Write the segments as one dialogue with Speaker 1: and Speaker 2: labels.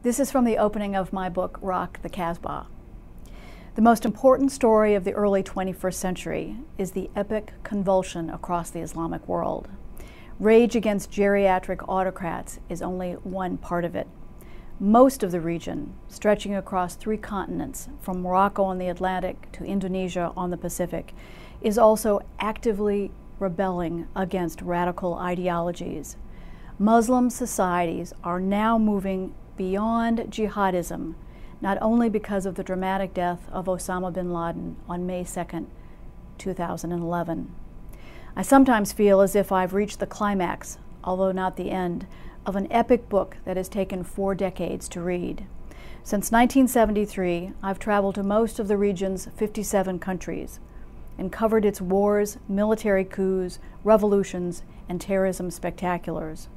Speaker 1: This is from the opening of my book, Rock the Casbah. The most important story of the early 21st century is the epic convulsion across the Islamic world. Rage against geriatric autocrats is only one part of it. Most of the region, stretching across 3 continents, from Morocco on the Atlantic to Indonesia on the Pacific, is also actively rebelling against radical ideologies. Muslim societies are now moving beyond jihadism, not only because of the dramatic death of Osama bin Laden on May 2, 2011. I sometimes feel as if I've reached the climax, although not the end, of an epic book that has taken 4 decades to read. Since 1973, I've traveled to most of the region's 57 countries and covered its wars, military coups, revolutions, and terrorism spectaculars.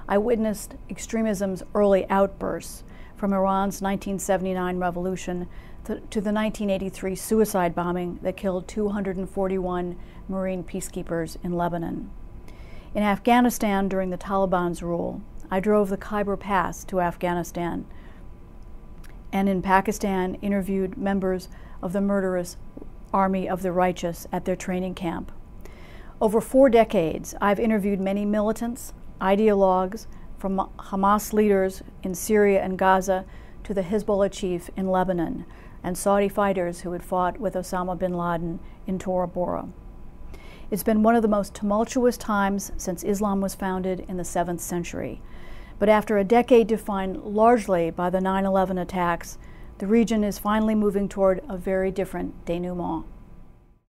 Speaker 1: I witnessed extremism's early outbursts, from Iran's 1979 revolution to the 1983 suicide bombing that killed 241 Marine peacekeepers in Lebanon. In Afghanistan during the Taliban's rule, I drove the Khyber Pass to Afghanistan, and in Pakistan interviewed members of the murderous Army of the Righteous at their training camp. Over 4 decades, I've interviewed many militants, ideologues, from Hamas leaders in Syria and Gaza to the Hezbollah chief in Lebanon, and Saudi fighters who had fought with Osama bin Laden in Tora Bora. It's been one of the most tumultuous times since Islam was founded in the 7th century. But after a decade defined largely by the 9/11 attacks, the region is finally moving toward a very different denouement.